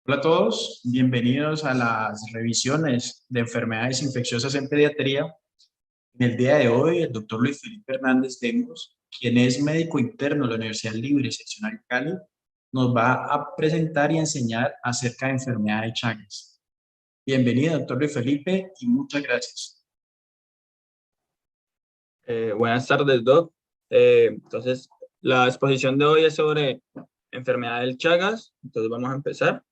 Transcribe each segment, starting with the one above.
Hola a todos, bienvenidos a las revisiones de enfermedades infecciosas en pediatría. En el día de hoy, el doctor Luis Felipe Hernández Demos, quien es médico interno de la Universidad Libre Seccional Cali, nos va a presentar y enseñar acerca de enfermedad de Chagas. Bienvenido, doctor Luis Felipe, y muchas gracias. Buenas tardes, Doc. Entonces, la exposición de hoy es sobre enfermedad del Chagas. Entonces, vamos a empezar.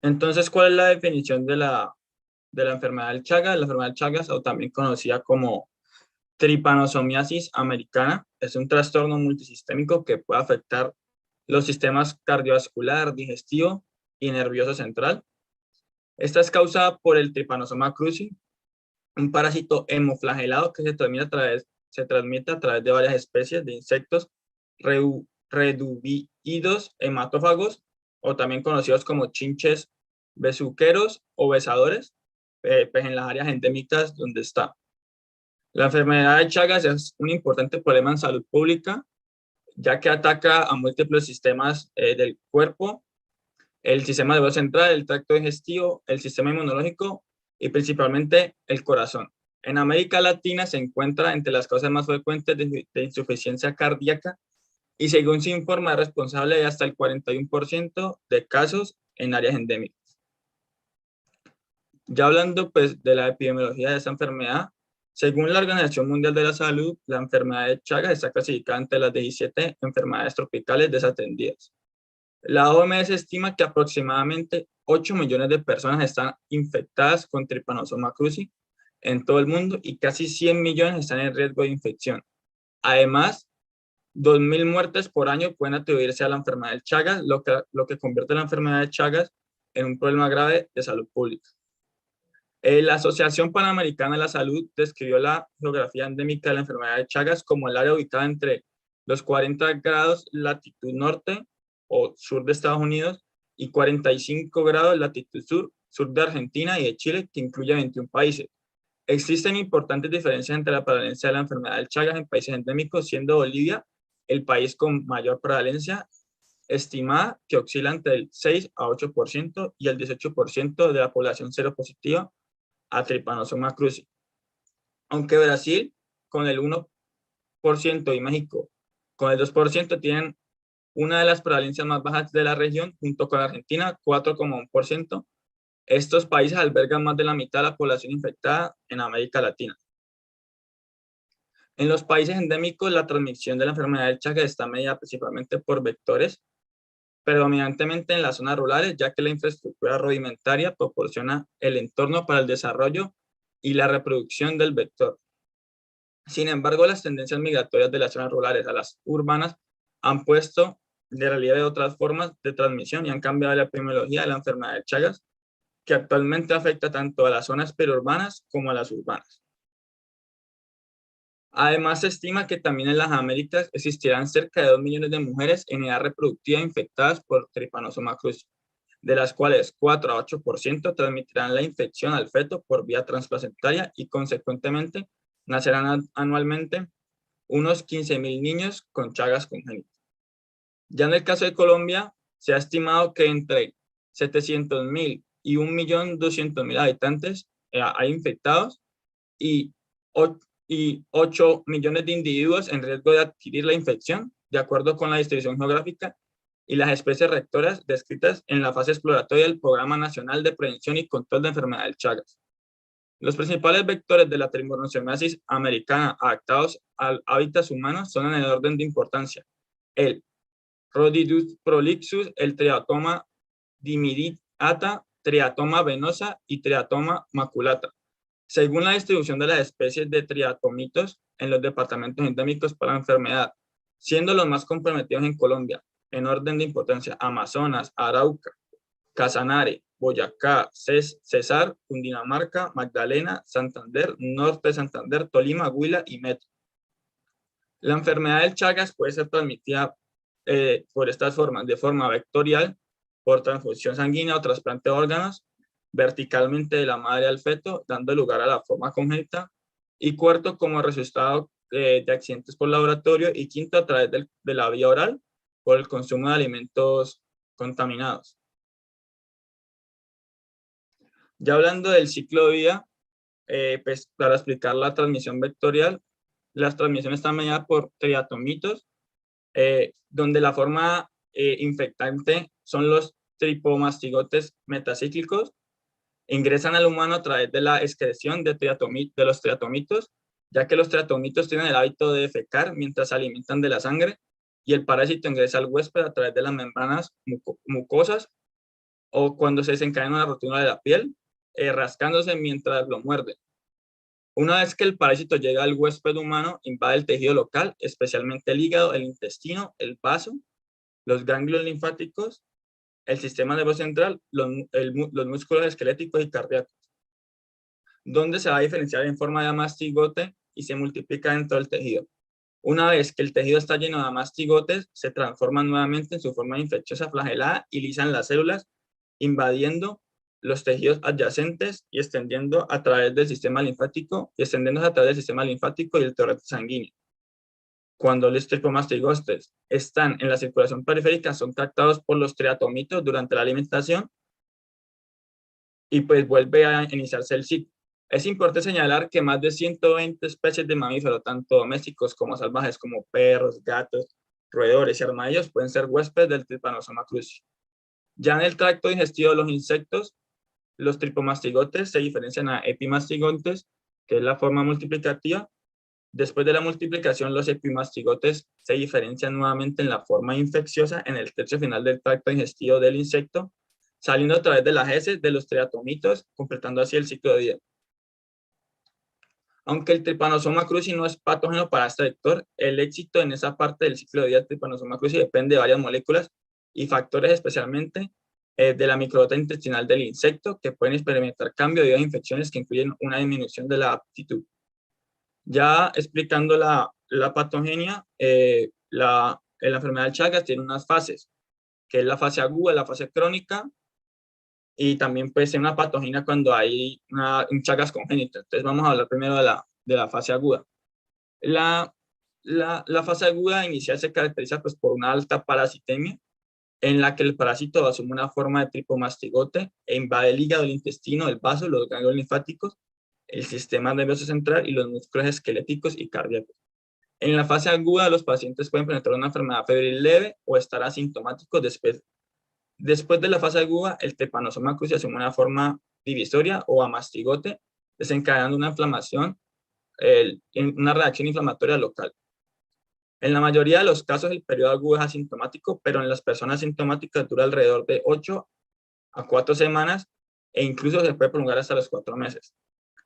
Entonces, ¿cuál es la definición de la enfermedad del Chagas? La enfermedad del Chagas, o también conocida como tripanosomiasis americana, es un trastorno multisistémico que puede afectar los sistemas cardiovascular, digestivo y nervioso central. Esta es causada por el Trypanosoma cruzi, un parásito hemoflagelado que se transmite a través de varias especies de insectos reduvidos hematófagos, o también conocidos como chinches besuqueros o besadores, pues en las áreas endémicas donde está. La enfermedad de Chagas es un importante problema en salud pública, ya que ataca a múltiples sistemas del cuerpo: el sistema nervioso central, el tracto digestivo, el sistema inmunológico y principalmente el corazón. En América Latina se encuentra entre las causas más frecuentes de insuficiencia cardíaca, y según se informa es responsable de hasta el 41% de casos en áreas endémicas. Ya hablando pues de la epidemiología de esta enfermedad, según la Organización Mundial de la Salud, la enfermedad de Chagas está clasificada entre las 17 enfermedades tropicales desatendidas. La OMS estima que aproximadamente 8 millones de personas están infectadas con Trypanosoma cruzi en todo el mundo, y casi 100 millones están en riesgo de infección. Además, 2.000 muertes por año pueden atribuirse a la enfermedad de Chagas, lo que convierte la enfermedad de Chagas en un problema grave de salud pública. La Asociación Panamericana de la Salud describió la geografía endémica de la enfermedad de Chagas como el área ubicada entre los 40 grados latitud norte o sur de Estados Unidos y 45 grados latitud sur de Argentina y de Chile, que incluye 21 países. Existen importantes diferencias entre la prevalencia de la enfermedad del Chagas en países endémicos, siendo Bolivia el país con mayor prevalencia, estimada que oscila entre el 6 a 8% y el 18% de la población seropositiva a Trypanosoma cruzi. Aunque Brasil con el 1% y México con el 2% tienen una de las prevalencias más bajas de la región, junto con Argentina, 4,1%. Estos países albergan más de la mitad de la población infectada en América Latina. En los países endémicos, la transmisión de la enfermedad del Chagas está medida principalmente por vectores, predominantemente en las zonas rurales, ya que la infraestructura rudimentaria proporciona el entorno para el desarrollo y la reproducción del vector. Sin embargo, las tendencias migratorias de las zonas rurales a las urbanas han puesto de relieve otras formas de transmisión y han cambiado la epidemiología de la enfermedad de Chagas, que actualmente afecta tanto a las zonas periurbanas como a las urbanas. Además, se estima que también en las Américas existirán cerca de 2 millones de mujeres en edad reproductiva infectadas por Trypanosoma cruzi, de las cuales 4 a 8% transmitirán la infección al feto por vía transplacentaria, y consecuentemente nacerán anualmente unos 15.000 niños con Chagas congénitas. Ya en el caso de Colombia, se ha estimado que entre 700.000 y 1.200.000 habitantes hay infectados, y 8 millones de individuos en riesgo de adquirir la infección, de acuerdo con la distribución geográfica y las especies rectoras descritas en la fase exploratoria del Programa Nacional de Prevención y Control de Enfermedad del Chagas. Los principales vectores de la tripanosomiasis americana adaptados a hábitats humanos son en el orden de importancia: el Rhodidus prolixus, el Triatoma dimiridata, Triatoma venosa y Triatoma maculata. Según la distribución de las especies de triatomitos en los departamentos endémicos para la enfermedad, siendo los más comprometidos en Colombia, en orden de importancia: Amazonas, Arauca, Casanare, Boyacá, Cesar, Cundinamarca, Magdalena, Santander, Norte de Santander, Tolima, Huila y Meta. La enfermedad del Chagas puede ser transmitida por estas formas: de forma vectorial, por transfusión sanguínea o trasplante de órganos; verticalmente de la madre al feto, dando lugar a la forma congénita; y cuarto, como resultado de accidentes por laboratorio, y quinto, a través de la vía oral, por el consumo de alimentos contaminados. Ya hablando del ciclo de vida, pues para explicar la transmisión vectorial, las transmisiones están mediadas por triatomitos, donde la forma infectante son los tripomastigotes metacíclicos. Ingresan al humano a través de la excreción de los triatomitos, ya que los triatomitos tienen el hábito de defecar mientras se alimentan de la sangre, y el parásito ingresa al huésped a través de las membranas mucosas o cuando se desencadena una rotura de la piel, rascándose mientras lo muerde. Una vez que el parásito llega al huésped humano, invade el tejido local, especialmente el hígado, el intestino, el vaso, los ganglios linfáticos, el sistema nervioso central, los músculos esqueléticos y cardíacos, donde se va a diferenciar en forma de amastigote y se multiplica dentro del tejido. Una vez que el tejido está lleno de amastigotes, se transforman nuevamente en su forma infecciosa flagelada y lisan las células, invadiendo los tejidos adyacentes y extendiendo a través del sistema linfático y extendiéndose a través del sistema linfático y el torrente sanguíneo. Cuando los tripomastigotes están en la circulación periférica, son captados por los triatomitos durante la alimentación y pues vuelve a iniciarse el ciclo. Es importante señalar que más de 120 especies de mamíferos, tanto domésticos como salvajes, como perros, gatos, roedores y armadillos, pueden ser huéspedes del Trypanosoma cruzi. Ya en el tracto digestivo de los insectos, los tripomastigotes se diferencian a epimastigotes, que es la forma multiplicativa. Después de la multiplicación, los epimastigotes se diferencian nuevamente en la forma infecciosa en el tercio final del tracto digestivo del insecto, saliendo a través de las heces de los triatomitos, completando así el ciclo de vida. Aunque el Trypanosoma cruzi no es patógeno para este vector, el éxito en esa parte del ciclo de vida del Trypanosoma cruzi depende de varias moléculas y factores, especialmente de la microbiota intestinal del insecto, que pueden experimentar cambio debido a infecciones que incluyen una disminución de la aptitud. Ya explicando la patogenia, la enfermedad de Chagas tiene unas fases, que es la fase aguda, la fase crónica, y también puede ser una patogenia cuando hay un Chagas congénito. Entonces vamos a hablar primero de la fase aguda. La fase aguda inicial se caracteriza pues, por una alta parasitemia, en la que el parásito asume una forma de tripomastigote e invade el hígado, el intestino, el vaso, los ganglios linfáticos, el sistema nervioso central y los músculos esqueléticos y cardíacos. En la fase aguda, los pacientes pueden presentar una enfermedad febril leve o estar asintomáticos. Después de la fase aguda, el Trypanosoma cruzi asume una forma divisoria o amastigote, desencadenando una inflamación, una reacción inflamatoria local. En la mayoría de los casos, el periodo agudo es asintomático, pero en las personas sintomáticas dura alrededor de 8 a 4 semanas e incluso se puede prolongar hasta los 4 meses.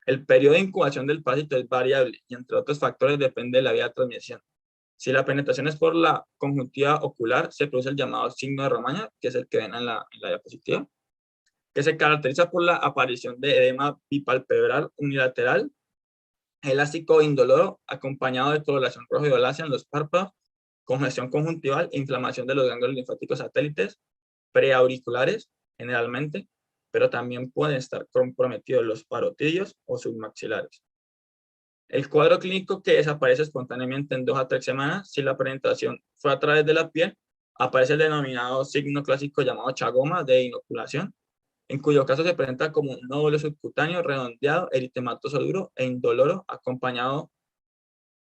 El periodo de incubación del parásito es variable y, entre otros factores, depende de la vía de transmisión. Si la penetración es por la conjuntiva ocular, se produce el llamado signo de Romaña, que es el que ven en la diapositiva, que se caracteriza por la aparición de edema bipalpebral unilateral, elástico e indoloro, acompañado de coloración roja y violácea en los párpados, congestión conjuntival e inflamación de los ganglios linfáticos satélites, preauriculares, generalmente, pero también pueden estar comprometidos los parotidios o submaxilares. El cuadro clínico que desaparece espontáneamente en 2 a 3 semanas, si la penetración fue a través de la piel, aparece el denominado signo clásico llamado chagoma de inoculación, en cuyo caso se presenta como un nódulo subcutáneo redondeado, eritematoso duro e indoloro, acompañado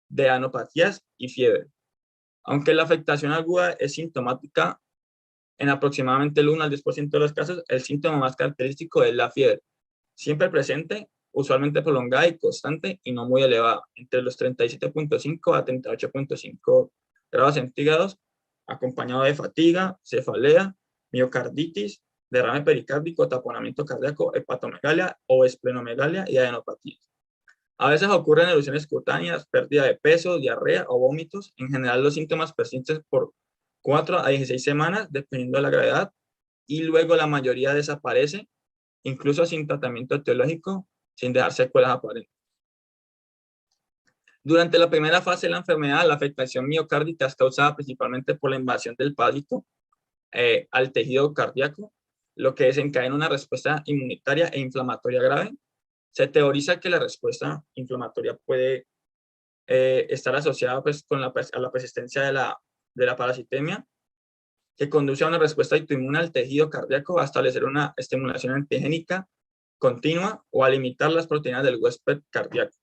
de anopatías y fiebre. Aunque la afectación aguda es sintomática en aproximadamente el 1 al 10% de los casos, el síntoma más característico es la fiebre, siempre presente, usualmente prolongada y constante y no muy elevada, entre los 37.5 a 38.5 grados centígrados, acompañado de fatiga, cefalea, miocarditis, derrame pericárdico, taponamiento cardíaco, hepatomegalia o esplenomegalia y adenopatías. A veces ocurren erupciones cutáneas, pérdida de peso, diarrea o vómitos. En general, los síntomas persisten por 4 a 16 semanas, dependiendo de la gravedad, y luego la mayoría desaparece, incluso sin tratamiento etiológico, sin dejar secuelas aparentes. Durante la primera fase de la enfermedad, la afectación miocárdica es causada principalmente por la invasión del parásito al tejido cardíaco, lo que desencadena una respuesta inmunitaria e inflamatoria grave. Se teoriza que la respuesta inflamatoria puede estar asociada pues, a la persistencia de la parasitemia, que conduce a una respuesta autoinmune al tejido cardíaco, a establecer una estimulación antigénica continua o a limitar las proteínas del huésped cardíaco.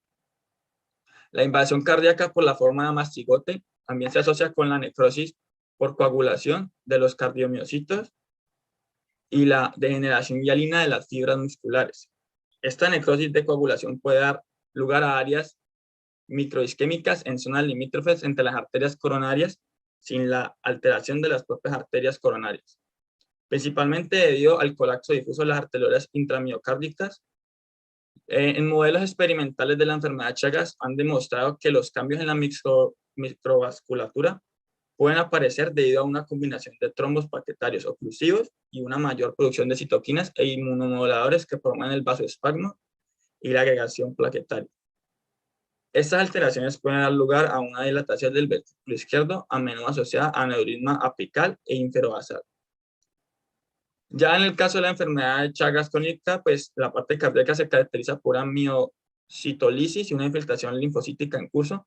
La invasión cardíaca por la forma de mastigote también se asocia con la necrosis por coagulación de los cardiomiocitos y la degeneración hialina de las fibras musculares. Esta necrosis de coagulación puede dar lugar a áreas microisquémicas en zonas limítrofes entre las arterias coronarias sin la alteración de las propias arterias coronarias, principalmente debido al colapso difuso de las arterias intramiocárdicas. En modelos experimentales de la enfermedad de Chagas han demostrado que los cambios en la microvasculatura pueden aparecer debido a una combinación de trombos plaquetarios oclusivos y una mayor producción de citoquinas e inmunomoduladores que promueven el vasoespasmo y la agregación plaquetaria. Estas alteraciones pueden dar lugar a una dilatación del ventrículo izquierdo, a menudo asociada a aneurisma apical e inferovasal. Ya en el caso de la enfermedad de Chagas crónica, pues la parte cardíaca se caracteriza por una miocitólisis y una infiltración linfocítica en curso,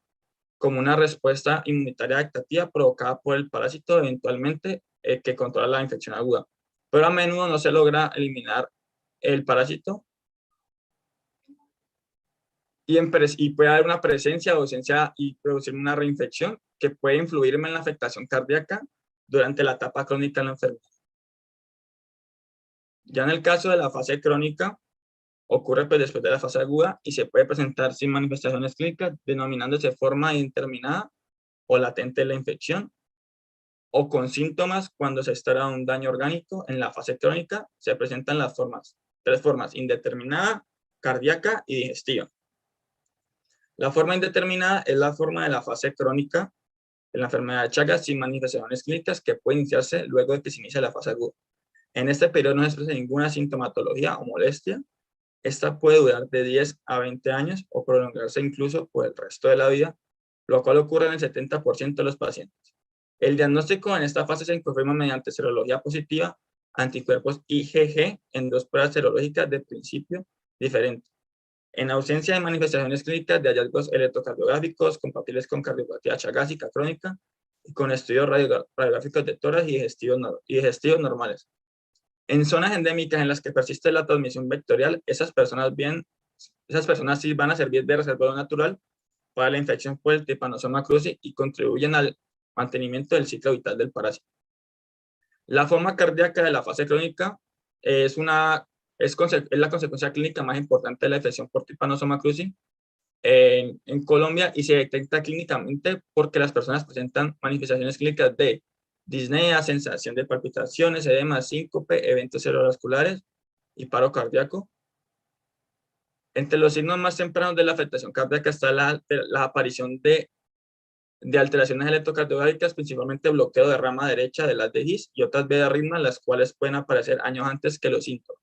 como una respuesta inmunitaria adaptativa provocada por el parásito eventualmente que controla la infección aguda. Pero a menudo no se logra eliminar el parásito y puede haber una presencia o ausencia y producir una reinfección que puede influir en la afectación cardíaca durante la etapa crónica de la enfermedad. Ya en el caso de la fase crónica, ocurre pues, después de la fase aguda y se puede presentar sin manifestaciones clínicas, denominándose forma indeterminada o latente de la infección, o con síntomas cuando se instala un daño orgánico. En la fase crónica se presentan tres formas: indeterminada, cardíaca y digestiva. La forma indeterminada es la forma de la fase crónica de la enfermedad de Chagas sin manifestaciones clínicas que puede iniciarse luego de que se inicie la fase aguda. En este periodo no se expresa ninguna sintomatología o molestia. Esta puede durar de 10 a 20 años o prolongarse incluso por el resto de la vida, lo cual ocurre en el 70% de los pacientes. El diagnóstico en esta fase se confirma mediante serología positiva, anticuerpos IgG en 2 pruebas serológicas de principio diferentes. En ausencia de manifestaciones clínicas de hallazgos electrocardiográficos compatibles con cardiopatía chagásica crónica y con estudios radiográficos de tórax y digestivos normales. En zonas endémicas en las que persiste la transmisión vectorial, esas personas sí van a servir de reservorio natural para la infección por el Trypanosoma cruzi y contribuyen al mantenimiento del ciclo vital del parásito. La forma cardíaca de la fase crónica es la consecuencia clínica más importante de la infección por Trypanosoma cruzi en Colombia y se detecta clínicamente porque las personas presentan manifestaciones clínicas de disnea, sensación de palpitaciones, edema, síncope, eventos cerebrovasculares y paro cardíaco. Entre los signos más tempranos de la afectación cardíaca está la aparición de alteraciones electrocardiográficas, principalmente bloqueo de rama derecha de las de His y otras vías de ritmo, las cuales pueden aparecer años antes que los síntomas.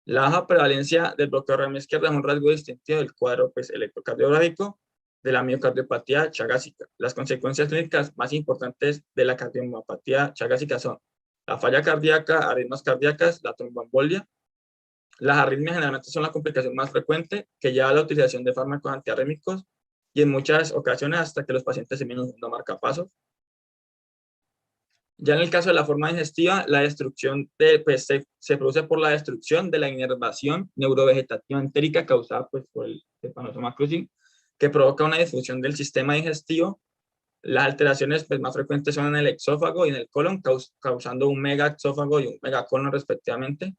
La baja prevalencia del bloqueo de rama izquierda es un rasgo distintivo del cuadro electrocardiográfico de la miocardiopatía chagásica. Las consecuencias clínicas más importantes de la cardiomopatía chagásica son la falla cardíaca, arritmias cardíacas, la tromboembolia. Las arritmias generalmente son la complicación más frecuente que lleva a la utilización de fármacos antiarrítmicos y en muchas ocasiones hasta que los pacientes terminan usando marcapasos. Ya en el caso de la forma digestiva, la destrucción se produce por la destrucción de la inervación neurovegetativa entérica causada pues, por el Trypanosoma cruzi, que provoca una disfunción del sistema digestivo. Las alteraciones pues, más frecuentes son en el exófago y en el colon, causando un megaexófago y un megacolon respectivamente.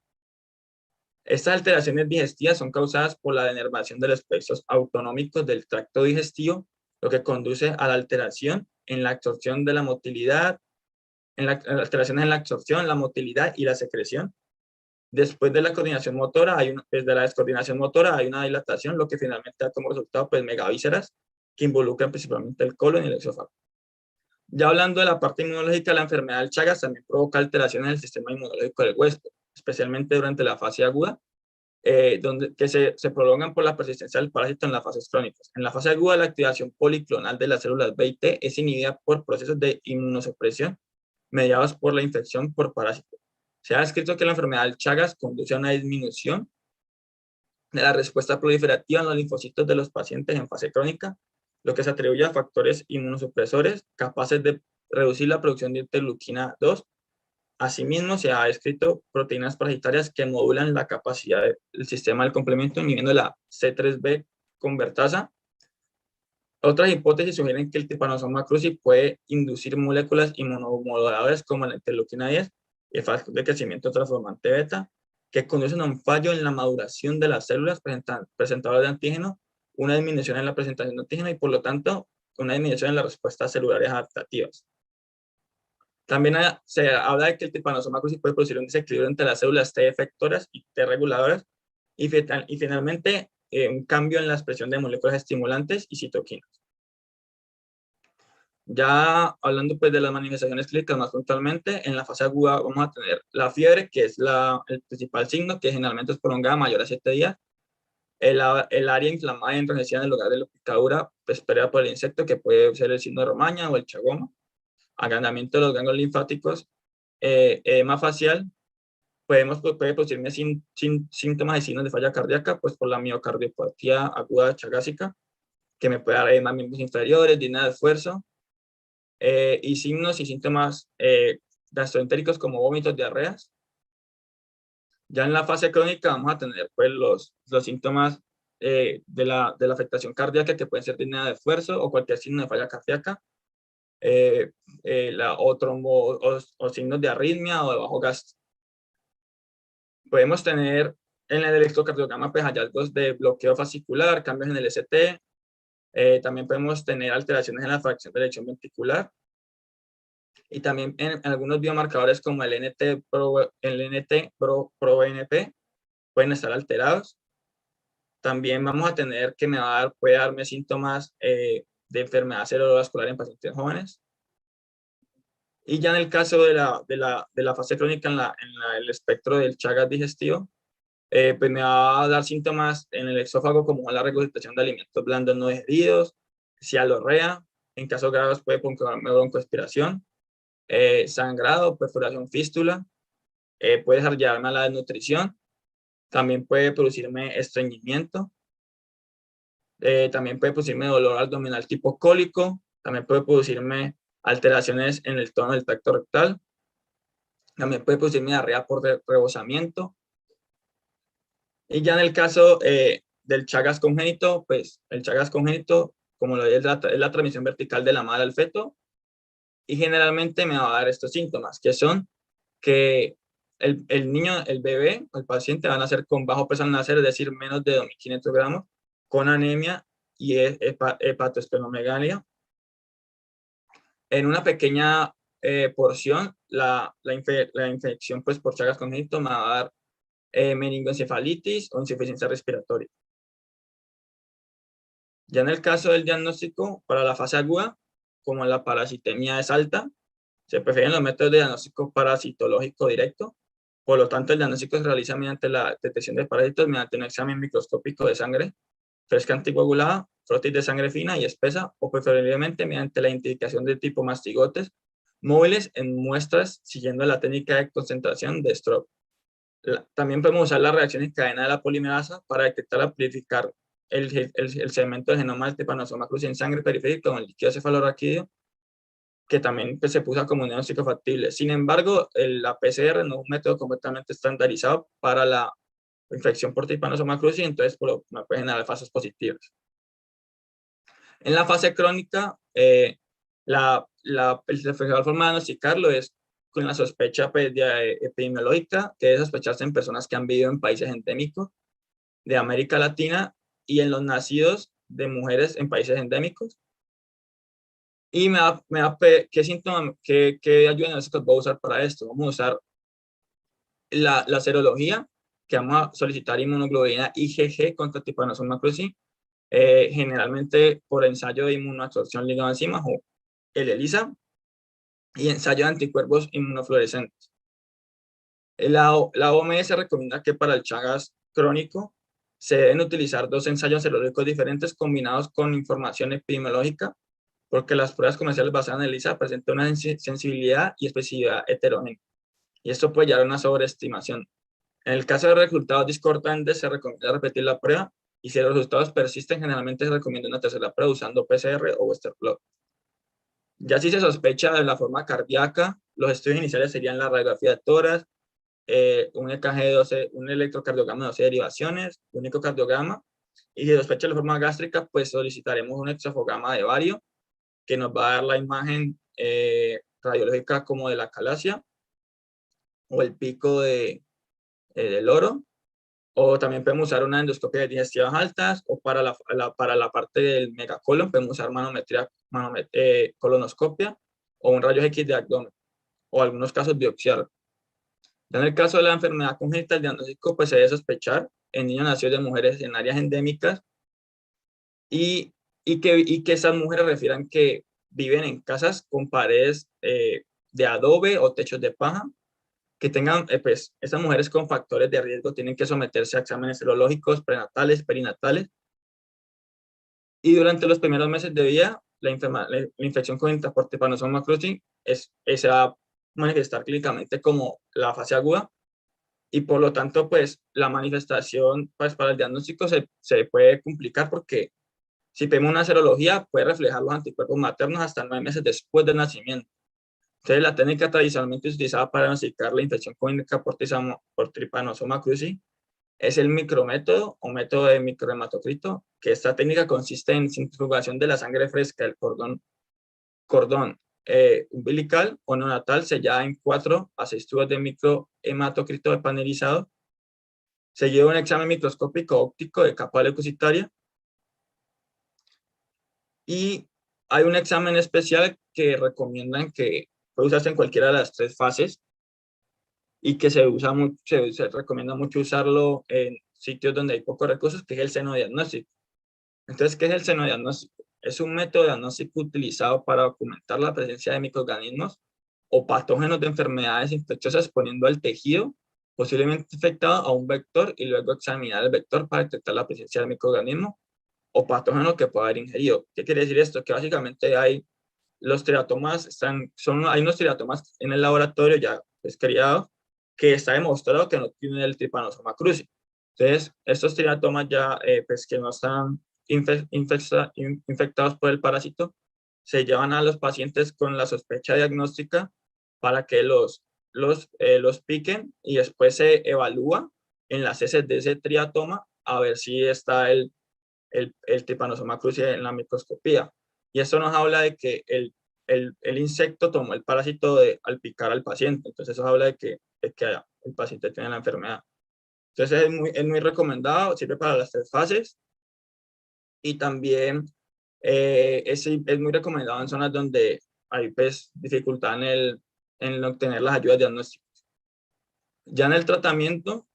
Estas alteraciones digestivas son causadas por la denervación de los plexos autonómicos del tracto digestivo, lo que conduce a la alteración en la absorción de la motilidad, alteraciones en la absorción, la motilidad y la secreción. Después de la coordinación motora, desde la descoordinación motora hay una dilatación, lo que finalmente da como resultado pues, megavísceras que involucran principalmente el colon y el exófago. Ya hablando de la parte inmunológica, la enfermedad del Chagas también provoca alteraciones en el sistema inmunológico del huésped, especialmente durante la fase aguda, que se prolongan por la persistencia del parásito en las fases crónicas. En la fase aguda, la activación policlonal de las células B y T es inhibida por procesos de inmunosupresión mediados por la infección por parásito. Se ha descrito que la enfermedad del Chagas conduce a una disminución de la respuesta proliferativa en los linfocitos de los pacientes en fase crónica lo que se atribuye a factores inmunosupresores capaces de reducir la producción de interleuquina 2. Asimismo, se ha descrito proteínas parasitarias que modulan la capacidad del sistema del complemento, inhibiendo la C3b convertasa. Otras hipótesis sugieren que el Trypanosoma cruzi puede inducir moléculas inmunomoduladores como la interleuquina 10 y el factor de crecimiento transformante beta, que conducen a un fallo en la maduración de las células presentadoras de antígeno, una disminución en la presentación de antígeno y, por lo tanto, una disminución en las respuestas celulares adaptativas. También se habla de que el Trypanosoma cruzi puede producir un desequilibrio entre las células T efectoras y T reguladoras y finalmente un cambio en la expresión de moléculas estimulantes y citoquinas. Ya hablando pues de las manifestaciones clínicas más puntualmente, en la fase aguda vamos a tener la fiebre, que es el principal signo, que generalmente es prolongada, mayor a 7 días. El área inflamada y enrojecida en el lugar de la picadura, pues esperada por el insecto, que puede ser el signo de Romaña o el chagoma. Agrandamiento de los ganglios linfáticos, edema facial, puede producirme síntomas y signos de falla cardíaca, pues por la miocardiopatía aguda chagásica, que me puede dar edema en miembros inferiores, disnea de esfuerzo, y signos y síntomas gastroentéricos como vómitos, diarreas. Ya en la fase crónica vamos a tener pues los síntomas de la afectación cardíaca, que pueden ser disnea de esfuerzo o cualquier signo de falla cardíaca, o signos de arritmia o de bajo gasto. Podemos tener en el electrocardiograma pues, hallazgos de bloqueo fascicular, cambios en el ST, también podemos tener alteraciones en la fracción de eyección ventricular, y también en algunos biomarcadores como el NT-proBNP pueden estar alterados. También vamos a tener que puede darme síntomas de enfermedad cerebrovascular en pacientes jóvenes. Y ya en el caso de la fase crónica en el espectro del Chagas digestivo, pues me va a dar síntomas en el esófago como la regurgitación de alimentos blandos no digeridos, cialorrea, en casos graves puede provocarme broncoaspiración, sangrado, perforación, fístula, puede llevarme a la desnutrición, también puede producirme estreñimiento, también puede producirme dolor abdominal tipo cólico, también puede producirme alteraciones en el tono del tracto rectal, también puede producirme diarrea por rebosamiento. Y ya en el caso del Chagas congénito, pues el Chagas congénito, como lo es la transmisión vertical de la madre al feto, y generalmente me va a dar estos síntomas, que son que el niño, el bebé, el paciente va a nacer con bajo peso al nacer, es decir, menos de 2.500 gramos, con anemia y hepatoesplenomegalia. En una pequeña porción, la infección pues, por Chagas congénito me va a dar meningoencefalitis o insuficiencia respiratoria. Ya en el caso del diagnóstico, para la fase aguda, como la parasitemia es alta, se prefieren los métodos de diagnóstico parasitológico directo. Por lo tanto, el diagnóstico se realiza mediante la detección de parásitos mediante un examen microscópico de sangre fresca anticoagulada, frotis de sangre fina y espesa, o preferiblemente mediante la identificación de tipo mastigotes móviles en muestras siguiendo la técnica de concentración de Stroop. También podemos usar la reacción en cadena de la polimerasa para detectar y amplificar el segmento del genoma del Trypanosoma cruzi en sangre periférica o en líquido cefalorraquídeo, que también pues, se puso como un diagnóstico factible. Sin embargo, la PCR no es un método completamente estandarizado para la infección por Trypanosoma cruzi, entonces no puede generar falsos positivos. En la fase crónica, el mejor forma de diagnosticarlo es con la sospecha pues, epidemiológica, que debe sospecharse en personas que han vivido en países endémicos de América Latina y en los nacidos de mujeres en países endémicos. Y ¿qué síntoma, qué ayuda voy a usar para esto? Vamos a usar la serología, que vamos a solicitar inmunoglobulina IgG contra Trypanosoma cruzi, generalmente por ensayo de inmunoabsorción ligado a enzimas o el ELISA, y ensayo de anticuerpos inmunofluorescentes. La OMS recomienda que para el Chagas crónico se deben utilizar 2 ensayos serológicos diferentes combinados con información epidemiológica, porque las pruebas comerciales basadas en ELISA presentan una sensibilidad y especificidad heterogénea, y esto puede llevar a una sobreestimación. En el caso de resultados discordantes, se recomienda repetir la prueba y si los resultados persisten, generalmente se recomienda una tercera prueba usando PCR o Western blot. Ya si se sospecha de la forma cardíaca, los estudios iniciales serían la radiografía de tórax, un EKG de 12, un electrocardiograma de 12 derivaciones, un ecocardiograma, y si se sospecha de la forma gástrica, pues solicitaremos un exofograma de vario, que nos va a dar la imagen radiológica como de la calasia, o el pico del oro, o también podemos usar una endoscopia de digestivas altas, o para la parte del megacolon podemos usar colonoscopia, o un rayo X de abdomen, o algunos casos biopsiar. Ya en el caso de la enfermedad congénita, el diagnóstico pues se debe sospechar en niños nacidos de mujeres en áreas endémicas y que esas mujeres refieran que viven en casas con paredes de adobe o techos de paja, que tengan, pues, esas mujeres con factores de riesgo tienen que someterse a exámenes serológicos prenatales, perinatales, y durante los primeros meses de vida, la infección congénita por Trypanosoma cruzi se va a manifestar clínicamente como la fase aguda, y por lo tanto, pues, la manifestación pues, para el diagnóstico se puede complicar porque si pedimos una serología, puede reflejar los anticuerpos maternos hasta 9 meses después del nacimiento. Entonces, la técnica tradicionalmente utilizada para diagnosticar la infección congénita por Trypanosoma cruzi es el micrométodo o método de microhematocrito, que esta técnica consiste en centrifugación de la sangre fresca del cordón umbilical o neonatal sellada en 4 a 6 tubos de microhematocrito panelizado. Se lleva un examen microscópico óptico de capa leucocitaria y hay un examen especial que recomiendan que puede usarse en cualquiera de las 3 fases y que se usa mucho, se recomienda mucho usarlo en sitios donde hay pocos recursos, que es el senodiagnóstico. Entonces, ¿qué es el senodiagnóstico? Es un método diagnóstico utilizado para documentar la presencia de microorganismos o patógenos de enfermedades infecciosas poniendo al tejido posiblemente infectado a un vector y luego examinar el vector para detectar la presencia del microorganismo o patógeno que pueda haber ingerido. ¿Qué quiere decir esto? Que básicamente hay hay unos triatomas en el laboratorio ya pues, criados que está demostrado que no tienen el Trypanosoma cruzi. Entonces, estos triatomas ya pues, que no están infectados por el parásito, se llevan a los pacientes con la sospecha diagnóstica para que los piquen y después se evalúa en las heces de ese triatoma a ver si está el Trypanosoma cruzi en la microscopía. Y esto nos habla de que el insecto tomó el parásito al picar al paciente. Entonces eso habla de que el paciente tiene la enfermedad. Entonces es muy recomendado, sirve para las 3 fases y también es muy recomendado en zonas donde hay pues, dificultad en obtener las ayudas diagnósticas. Ya en el tratamiento,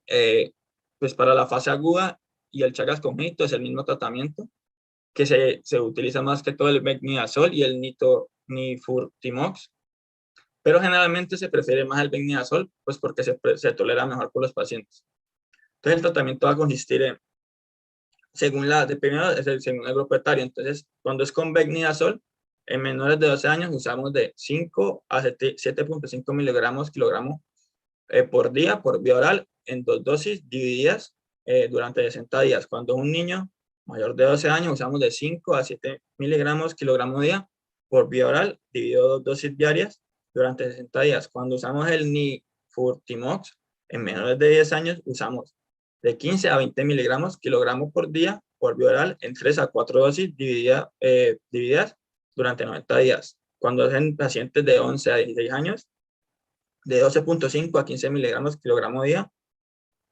pues para la fase aguda y el Chagas congénito es el mismo tratamiento, que se utiliza más que todo el becnidazol y el nifurtimox, pero generalmente se prefiere más el becnidazol, pues porque se tolera mejor por los pacientes. Entonces el tratamiento va a consistir en, según el grupo etario. Entonces, cuando es con becnidazol, en menores de 12 años usamos de 5 a 7.5 miligramos kilogramo por día por vía oral en 2 dosis divididas durante 60 días. Cuando es un niño mayor de 12 años, usamos de 5 a 7 miligramos kilogramo día por vía oral, dividido 2 dosis diarias durante 60 días. Cuando usamos el nifurtimox, en menores de 10 años, usamos de 15 a 20 miligramos kilogramo por día por vía oral en 3 a 4 dosis divididas durante 90 días. Cuando es en pacientes de 11 a 16 años, de 12.5 a 15 miligramos kilogramo día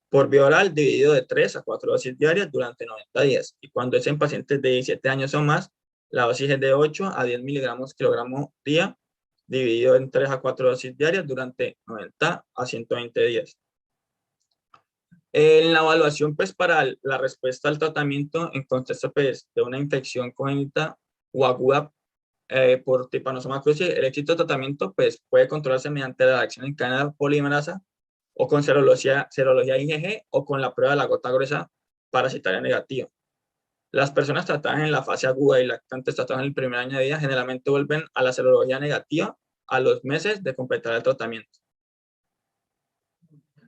por vía oral dividido de 3 a 4 dosis diarias durante 90 días. Y cuando es en pacientes de 17 años o más, la dosis es de 8 a 10 miligramos kilogramo día dividido en 3 a 4 dosis diarias durante 90 a 120 días. En la evaluación, pues, para la respuesta al tratamiento en contexto pues, de una infección congénita o aguda por Trypanosoma cruzi, el éxito de tratamiento pues, puede controlarse mediante la reacción en cadena polimerasa o con serología IgG o con la prueba de la gota gruesa parasitaria negativa. Las personas tratadas en la fase aguda y lactantes tratadas en el primer año de vida generalmente vuelven a la serología negativa a los meses de completar el tratamiento.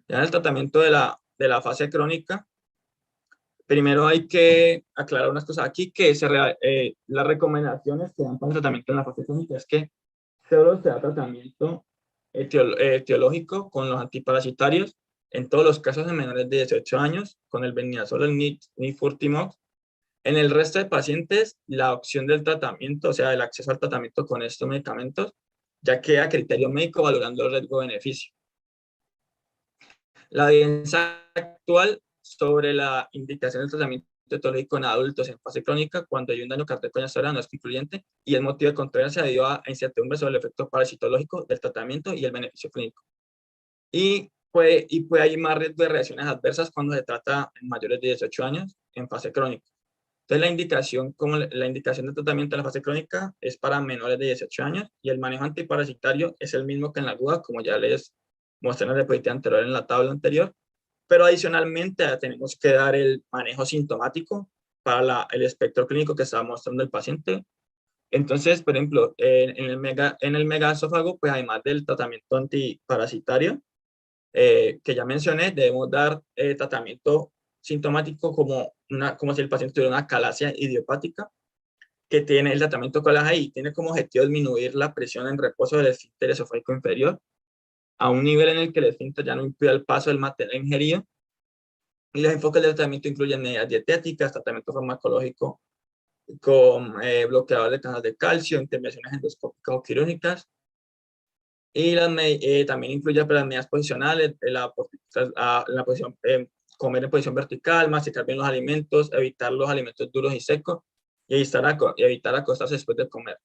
Ya en el tratamiento de la fase crónica, Primero hay que aclarar unas cosas aquí, que las recomendaciones que dan para el tratamiento en la fase crónica es que solo se da tratamiento etiológico con los antiparasitarios en todos los casos de menores de 18 años, con el venidazol, el nifurtimox. En el resto de pacientes, la opción del tratamiento, o sea, el acceso al tratamiento con estos medicamentos, ya queda a criterio médico valorando el riesgo-beneficio. La evidencia actual sobre la indicación del tratamiento etiológico en adultos en fase crónica cuando hay un daño cardíaco en no es concluyente y el motivo de controversia debido a incertidumbre sobre el efecto parasitológico del tratamiento y el beneficio clínico. Y puede haber más riesgo de reacciones adversas cuando se trata en mayores de 18 años en fase crónica. Entonces, la indicación de tratamiento en la fase crónica es para menores de 18 años y el manejo antiparasitario es el mismo que en la aguda, como ya les mostré en la diapositiva anterior en la tabla anterior, pero adicionalmente tenemos que dar el manejo sintomático para el espectro clínico que está mostrando el paciente. Entonces, por ejemplo, en el megaesófago, pues además del tratamiento antiparasitario, que ya mencioné, debemos dar tratamiento sintomático como si el paciente tuviera una calasia idiopática, que tiene el tratamiento con la y tiene como objetivo disminuir la presión en reposo del esfínter esofágico inferior a un nivel en el que el esfínter ya no impida el paso del material ingerido. Y los enfoques del tratamiento incluyen medidas dietéticas, tratamiento farmacológico con bloqueador de canales de calcio, intervenciones endoscópicas o quirúrgicas. Y también incluye las medidas posicionales, la posición, comer en posición vertical, masticar bien los alimentos, evitar los alimentos duros y secos y evitar acostarse después de comer.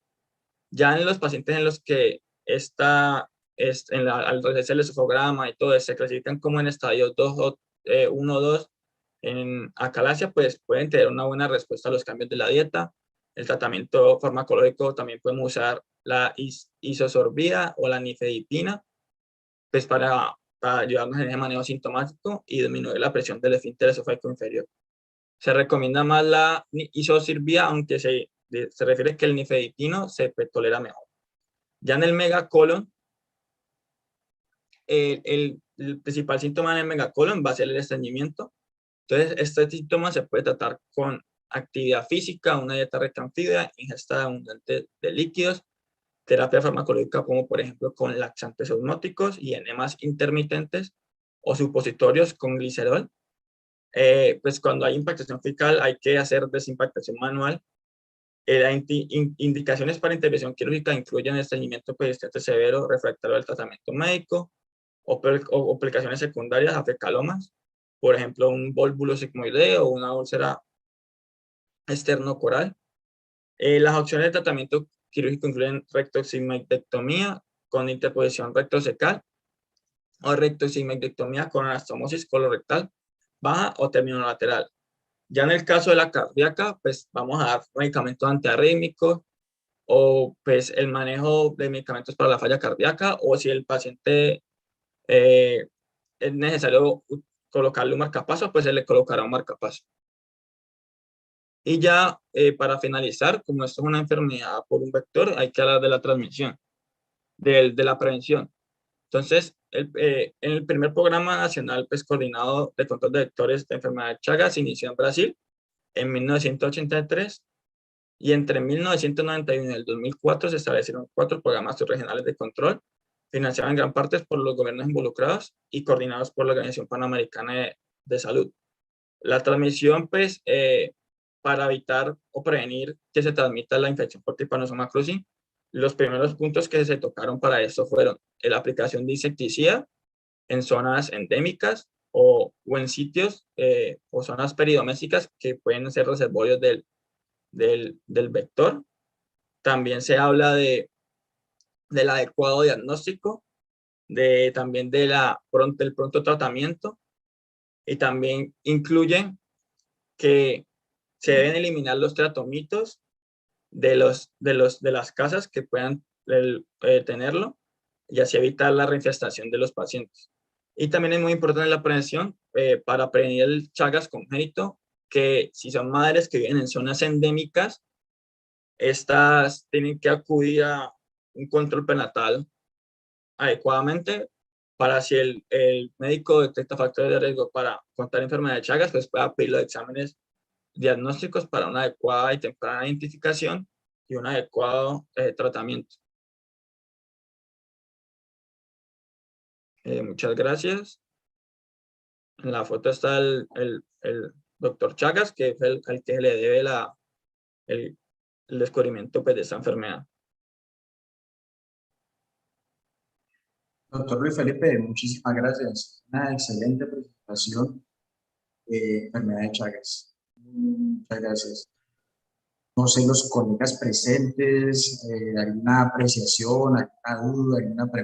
Ya en los pacientes en los que al realizar el esofograma y todo, se clasifican como en estadio 2 o 1 o 2 en acalasia, pues pueden tener una buena respuesta a los cambios de la dieta. El tratamiento farmacológico también podemos usar la isosorbida o la nifedipina, pues para ayudarnos en el manejo sintomático y disminuir la presión del esfínter esofágico inferior. Se recomienda más la isosorbida, aunque se refiere que el nifedipino se tolera mejor. Ya en el megacolon, el principal síntoma en el megacolon va a ser el estreñimiento. Entonces, este síntoma se puede tratar con actividad física, una dieta rica en fibra, ingesta abundante de líquidos, terapia farmacológica como por ejemplo con laxantes osmóticos y enemas intermitentes o supositorios con glicerol. Pues cuando hay impactación fecal hay que hacer desimpactación manual. Indicaciones para intervención quirúrgica incluyen estreñimiento persistente severo refractario al tratamiento médico o aplicaciones secundarias a fecalomas, por ejemplo, un vólvulo sigmoideo o una úlcera esternocoral. Las opciones de tratamiento quirúrgico incluyen rectosigmoidectomía con interposición rectocecal o rectosigmoidectomía con anastomosis colorectal baja o terminolateral. Ya en el caso de la cardíaca, pues vamos a dar medicamentos antiarrítmicos o pues el manejo de medicamentos para la falla cardíaca, o si el paciente es necesario colocarle un marcapaso, pues se le colocará un marcapaso. Y ya para finalizar, como esto es una enfermedad por un vector, hay que hablar de la transmisión, de la prevención. Entonces, en el primer programa nacional pues, coordinado de control de vectores de enfermedad de Chagas se inició en Brasil en 1983 y entre 1991 y el 2004 se establecieron 4 programas subregionales de control financiados en gran parte por los gobiernos involucrados y coordinados por la Organización Panamericana de Salud. La transmisión, pues, para evitar o prevenir que se transmita la infección por Trypanosoma cruzi, los primeros puntos que se tocaron para esto fueron la aplicación de insecticida en zonas endémicas o en sitios o zonas peridomésticas que pueden ser reservorios del vector. También se habla del adecuado diagnóstico, también del pronto tratamiento, y también incluyen que se deben eliminar los tratomitos de las casas que puedan tenerlo y así evitar la reinfestación de los pacientes. Y también es muy importante la prevención para prevenir el Chagas congénito, que si son madres que viven en zonas endémicas, estas tienen que acudir a un control prenatal adecuadamente para si el médico detecta factores de riesgo para contar enfermedad de Chagas, pues pueda pedir los exámenes diagnósticos para una adecuada y temprana identificación y un adecuado tratamiento. Muchas gracias. En la foto está el doctor Chagas, que fue al que se le debe el descubrimiento pues, de esta enfermedad. Doctor Luis Felipe, muchísimas gracias. Una excelente presentación de enfermedad de Chagas. Muchas gracias. No sé, los colegas presentes, alguna apreciación, alguna duda, alguna pregunta.